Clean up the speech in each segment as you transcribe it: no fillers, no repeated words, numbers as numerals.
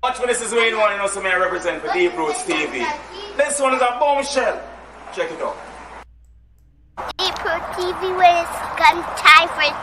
Watch me, this is Wayne One, you know, so I represent for Deep Roots TV. This one is a bombshell. Check it out. Deep Roots TV when it's gun time for the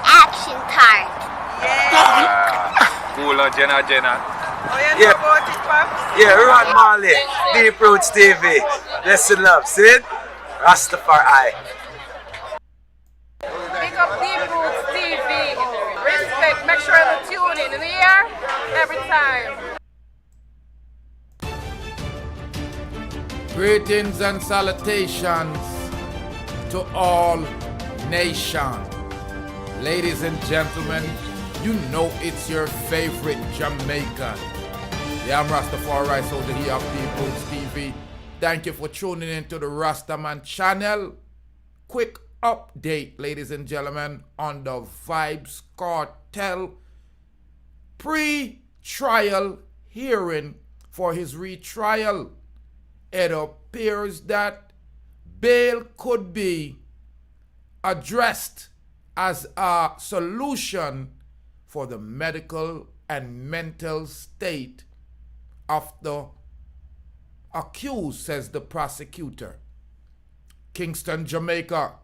action part. Yeah. Cool on Jenna. Oh, you know about it, Pops? Yeah, Ron Marley, Deep Roots TV. Listen up, see? Rastafari. Pick up Deep Roots TV. Respect, make sure you tune in the year every time. Greetings and salutations to all nations. Ladies and gentlemen, you know it's your favorite Jamaican. Yeah, I'm Rastafari, so the here of Deep Roots TV. Thank you for tuning in to the Rastaman channel. Quick update, ladies and gentlemen, on the Vybz Kartel pre-trial hearing for his retrial. It appears that bail could be addressed as a solution for the medical and mental state of the accused, says the prosecutor. Kingston, Jamaica,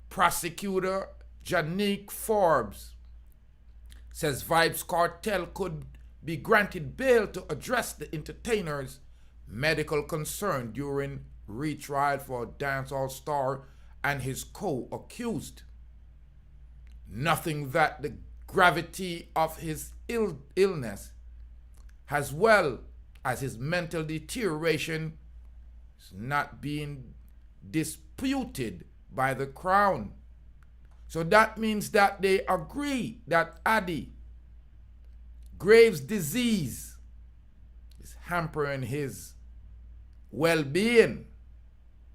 prosecutor Janique Forbes says Vybz Kartel could be granted bail to address the entertainer's medical concern during retrial for dancehall star and his co-accused. Nothing that the gravity of his illness as well as his mental deterioration is not being disputed by the Crown. So that means that they agree that Addy Graves' disease is hampering his well-being.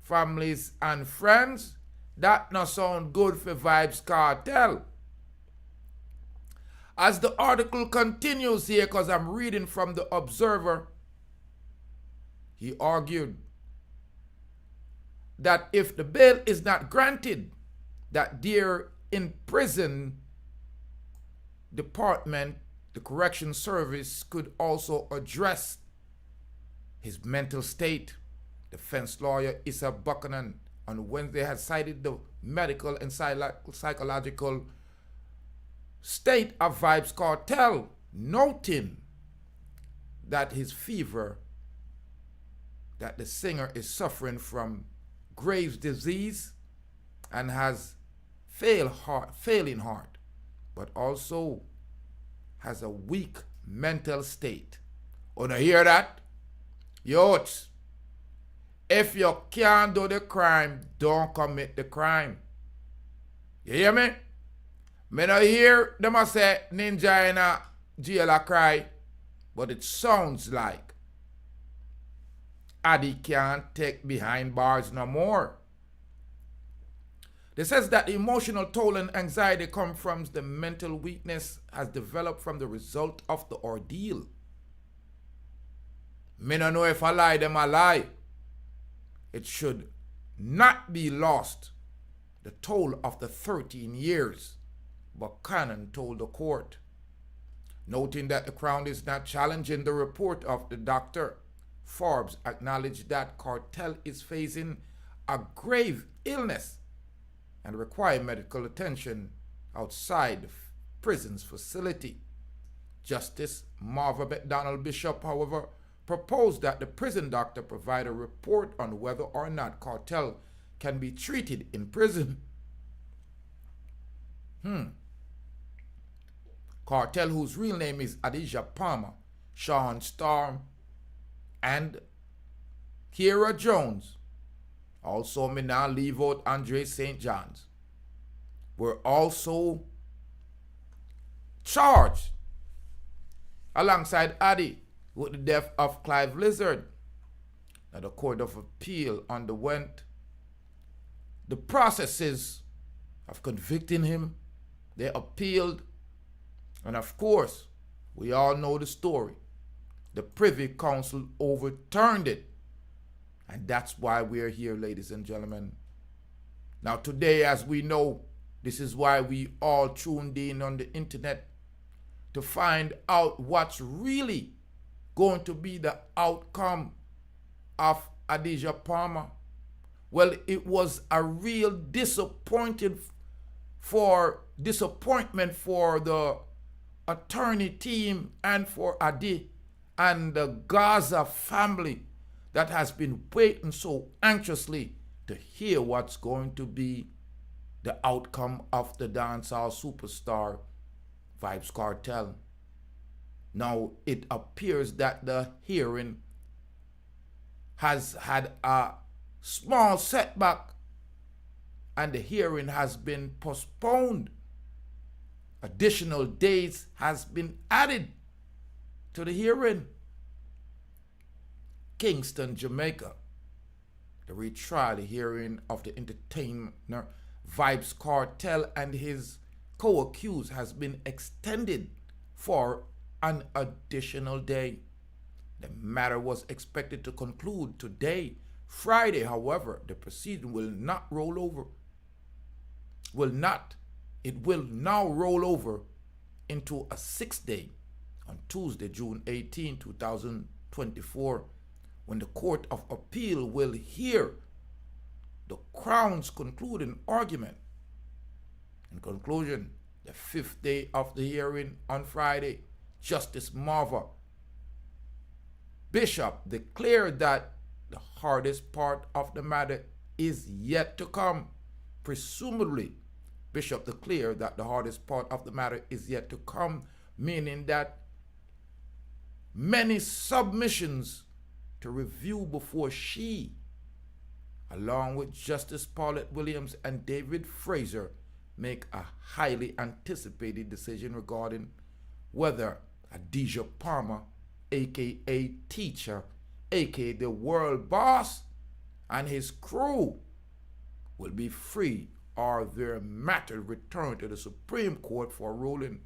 Families and friends, that not sound good for Vybz Kartel. As the article continues here, because I'm reading from the Observer, he argued that if the bail is not granted, that their in prison department, the correction service, could also address his mental state. Defense lawyer Issa Buchanan on Wednesday had cited the medical and psychological state of Vybz Kartel, noting that his fever, that the singer is suffering from Graves' disease and has failing heart, but also has a weak mental state. Wanna hear that? Youths, if you can't do the crime, don't commit the crime. You hear me? Me no hear them a say ninja in a jail a cry, but it sounds like Addy can't take behind bars no more. They says that the emotional toll and anxiety come from the mental weakness has developed from the result of the ordeal. Me no know if I lie, them a lie. It should not be lost, the toll of the 13 years, Buchanan told the court. Noting that the Crown is not challenging the report of the doctor, Forbes acknowledged that Kartel is facing a grave illness and require medical attention outside the prison's facility. Justice Marva McDonald Bishop, however, proposed that the prison doctor provide a report on whether or not Kartel can be treated in prison. Kartel, whose real name is Adijah Palmer, Shawn Storm, and Kira Jones, also may now leave out Andre St. John's, were also charged alongside Addy with the death of Clive Lizard. Now the Court of Appeal underwent the processes of convicting him. They appealed, and of course, we all know the story. The Privy Council overturned it. And that's why we're here, ladies and gentlemen. Now today, as we know, this is why we all tuned in on the internet to find out what's really going to be the outcome of Adidja Palmer? Well, it was a real disappointment for the attorney team and for Adi and the Gaza family that has been waiting so anxiously to hear what's going to be the outcome of the dancehall superstar Vybz Kartel. Now, it appears that the hearing has had a small setback and the hearing has been postponed. Additional days has been added to the hearing. Kingston, Jamaica, the retrial hearing of the entertainer Vybz Kartel and his co-accused has been extended for an additional day. The matter was expected to conclude today, Friday. However, the proceeding will not roll over. It will now roll over into a 6th day on Tuesday, June 18, 2024, when the Court of Appeal will hear the Crown's concluding argument. In conclusion, the 5th day of the hearing on Friday, Justice Marva Bishop declared that the hardest part of the matter is yet to come. Presumably, Bishop declared that the hardest part of the matter is yet to come, meaning that many submissions to review before she, along with Justice Paulette Williams and David Fraser, make a highly anticipated decision regarding whether Adidja Palmer, aka Teacher, aka the world boss, and his crew will be free or their matter returned to the Supreme Court for ruling.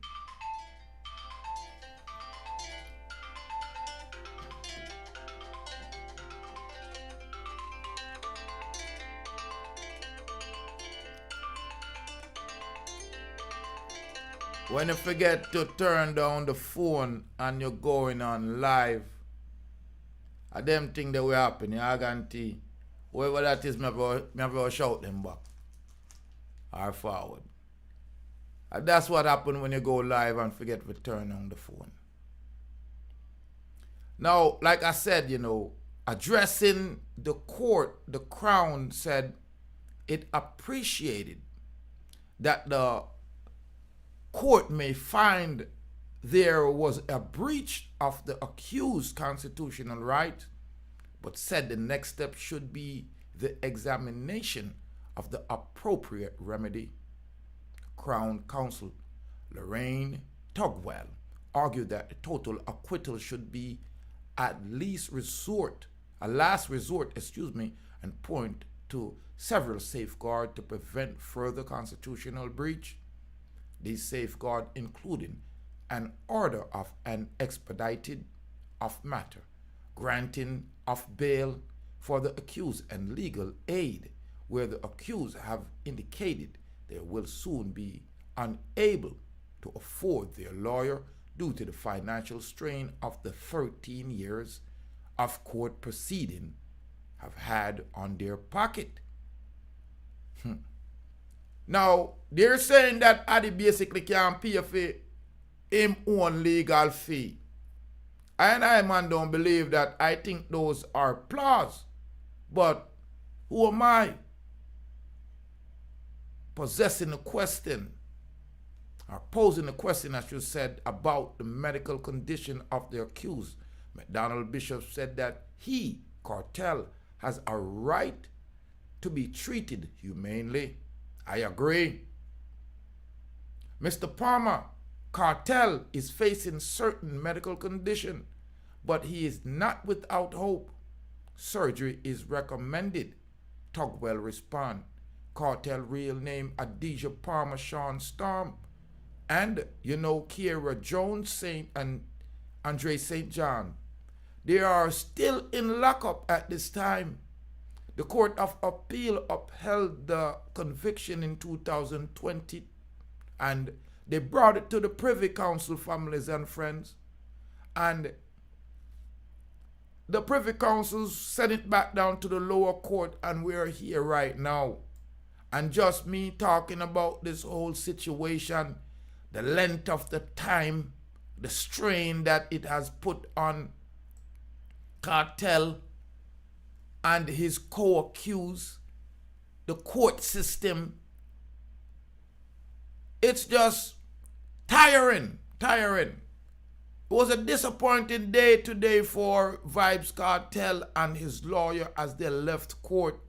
When you forget to turn down the phone and you're going on live, a them thing that will happen, you guarantee. Whoever that is, me have to shout them back or forward. And that's what happens when you go live and forget to turn on the phone. Now, like I said, addressing the court, the Crown said it appreciated that the court may find there was a breach of the accused's constitutional right, but said the next step should be the examination of the appropriate remedy. Crown Counsel Lorraine Tugwell argued that the total acquittal should be a last resort, and point to several safeguards to prevent further constitutional breach. These safeguards including an order of an expedited of matter, granting of bail for the accused and legal aid where the accused have indicated they will soon be unable to afford their lawyer due to the financial strain of the 13 years of court proceeding have had on their pocket. Now, they're saying that Adi basically can't pay for him own legal fee. And I, man, don't believe that. I think those are flaws. But who am I? Possessing a question, or posing a question, as you said, about the medical condition of the accused. McDonald Bishop said that he, Kartel, has a right to be treated humanely. I agree. Mr. Palmer, Kartel is facing certain medical condition, but he is not without hope. Surgery is recommended. Tugwell respond. Kartel real name Adidja Palmer Shawn Storm, and Kiera Jones and Andre St. John. They are still in lockup at this time. The Court of Appeal upheld the conviction in 2020 and they brought it to the Privy Council, families and friends. And the Privy Council sent it back down to the lower court, and we're here right now. And just me talking about this whole situation, the length of the time, the strain that it has put on Kartel and his co-accused, the court system. It's just tiring. It was a disappointing day today for Vybz Kartel and his lawyer as they left court.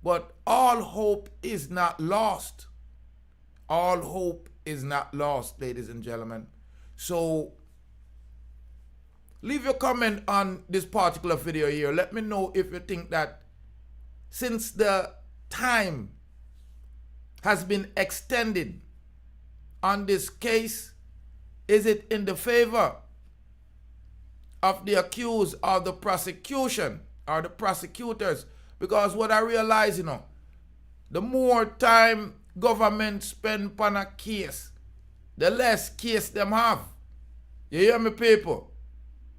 But all hope is not lost. All hope is not lost, ladies and gentlemen. So, leave your comment on this particular video here. Let me know if you think that since the time has been extended on this case, is it in the favor of the accused or the prosecution or the prosecutors? Because what I realize, the more time government spend on a case, the less case them have. You hear me, people?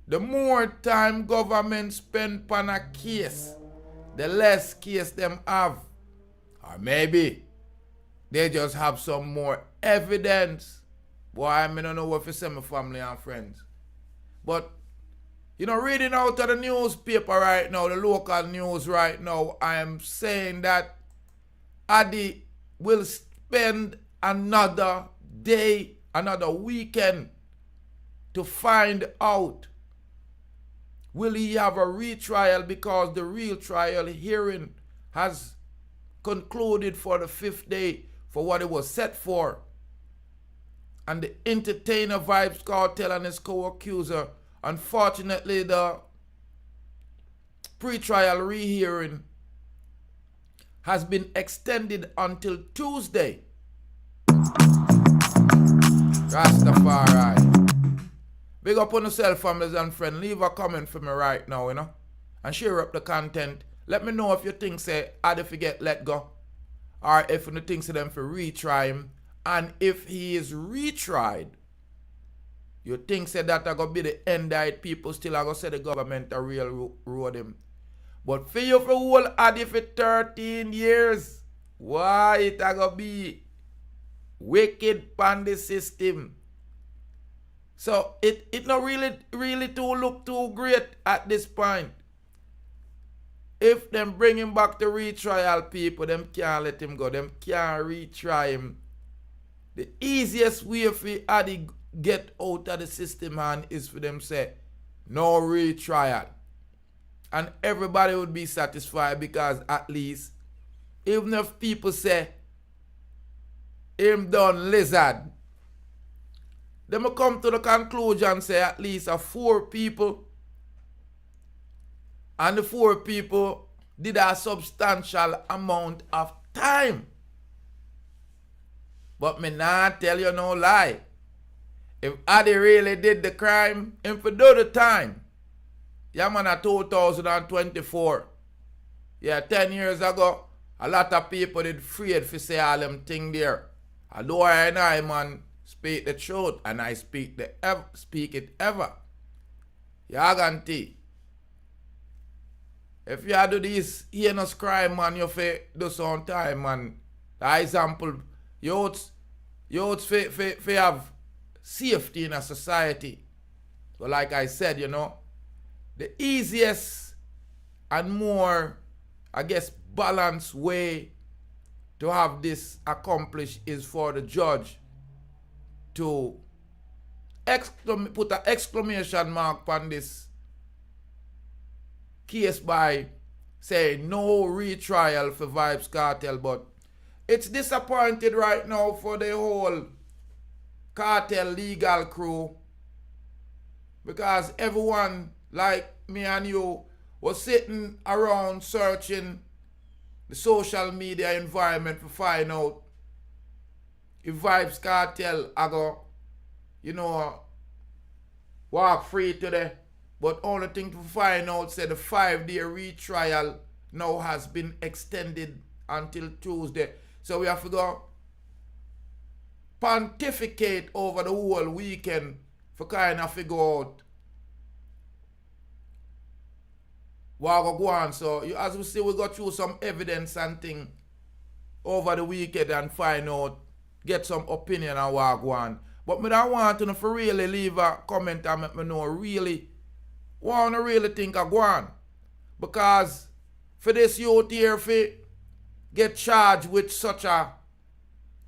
The more time government spend on a case, the less case them have. Or maybe they just have some more evidence. Boy, I don't know what to say, my family and friends. But, reading out of the newspaper right now, the local news right now, I am saying that Adi will spend another day, another weekend to find out will he have a retrial, because the real trial hearing has concluded for the 5th day for what it was set for. And the entertainer Vybz Kartel and his co-accuser, unfortunately the pre-trial rehearing has been extended until Tuesday. Rastafari. Big up on yourself, families and friends. Leave a comment for me right now, and share up the content. Let me know if you think say Adi forget let go, or if you think say them for retry him. And if he is retried, you think say that are going to be the end of it, people still are going to say the government are railroad him. But for you for hold Adi for 13 years, why it are going to be wicked pan the system. So it not really to look too great at this point. If them bring him back to retrial, people, them can't let him go. Them can't retry him. The easiest way for Adi get out of the system, man, is for them say, no retrial. And everybody would be satisfied, because at least, even if people say, him done lizard, they will come to the conclusion say at least 4 people, and the 4 people did a substantial amount of time. But me not tell you no lie. If Adi really did the crime, him for do the time. Yeah, man, at 2024. Yeah, 10 years ago, a lot of people did afraid to say all them thing there. Although I, man, speak the truth, and I speak it ever. Yeah, guarantee. If you do this heinous crime, man, you fi do some time, man. For example, youths fi have safety in a society. So like I said, the easiest and more, I guess, balanced way to have this accomplished is for the judge to put an exclamation mark on this case by saying no retrial for Vybz Kartel. But it's disappointed right now for the whole cartel legal crew, because everyone like me and you was sitting around searching the social media environment to find out if Vybz Kartel are go, walk free today. But only thing to find out said the 5-day retrial now has been extended until Tuesday. So we have to go pontificate over the whole weekend for kind of figure out what go on. So as we see, we got through some evidence and thing over the weekend and find out, get some opinion on what go on. But me don't want to for really leave a comment and make me know really want to really think I go on. Because for this youth here, for get charged with such a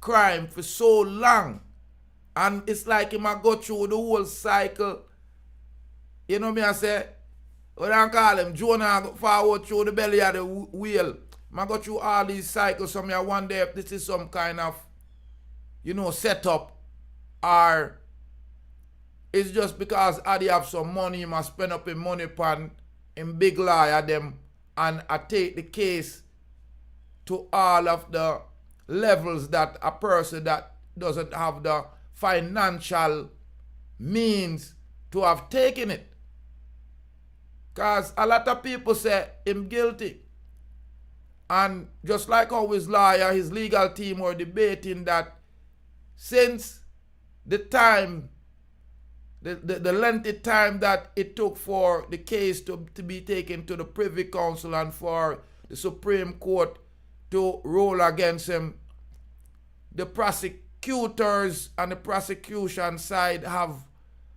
crime for so long, and it's like him a go through the whole cycle. You know me I say, what I call him, Jonah forward through the belly of the wheel. I go through all these cycles, so I wonder if this is some kind of, you know, setup, or it's just because Adi have some money, he must spend up his money upon him big lawyer them, and I take the case to all of the levels that a person that doesn't have the financial means to have taken it. Because a lot of people say him guilty. And just like how his lawyer, his legal team were debating that since the time, the lengthy time that it took for the case to be taken to the Privy Council and for the Supreme Court to rule against him, the prosecutors and the prosecution side have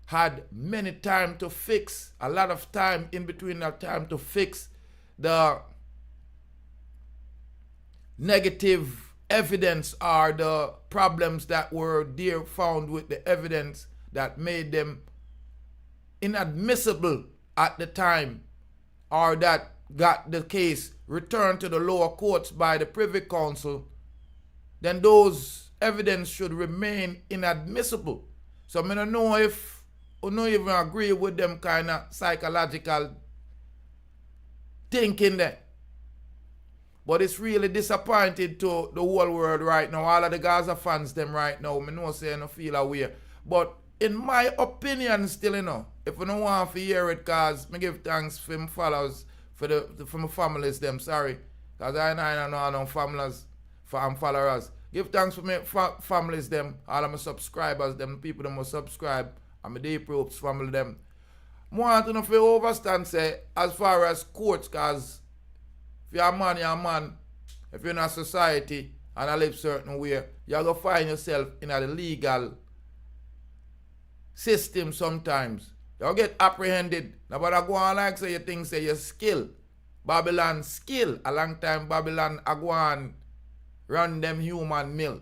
had many time to fix, a lot of time in between that time to fix the negative evidence or the problems that were there found with the evidence that made them inadmissible at the time, or that got the case returned to the lower courts by the Privy Council, then those evidence should remain inadmissible. So I don't know if I don't even agree with them kind of psychological thinking there. But it's really disappointing to the whole world right now. All of the Gaza fans them right now, I know say I don't feel aware. But in my opinion still, you know, if I don't want to hear it, cause I give thanks for my followers, for my families them, sorry. Cause I don't know no families, followers. Give thanks for my families them, all of my subscribers them, people that must subscribe, and my Deep Roots family them. I want to know if you overstand say, as far as courts, cause if you're a man, you're a man. If you're in a society and I live certain way, you're going to find yourself in a legal system sometimes. You'll get apprehended. Now, but I go on like say you think say your skill. Babylon skill. A long time Babylon I go on run them human mill.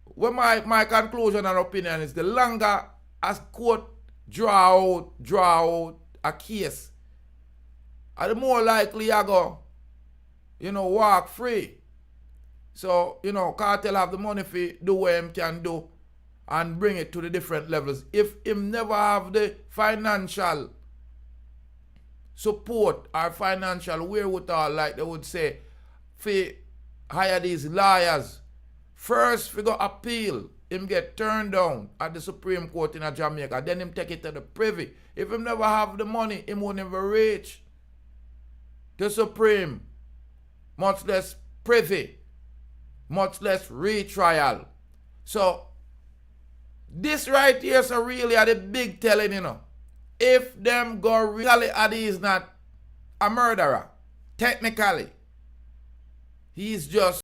Well, my conclusion and opinion is the longer as court draw out a case, the more likely I go, you know, walk free. So, you know, Kartel have the money for do what him can do and bring it to the different levels. If him never have the financial support or financial wherewithal, like they would say, for hire these lawyers, first we go appeal, him get turned down at the Supreme Court in Jamaica, then him take it to the Privy. If him never have the money, him won't never reach the Supreme, much less Privy, much less retrial. So this right here so really are the big telling, you know. If them go really Adi is not a murderer, technically, he's just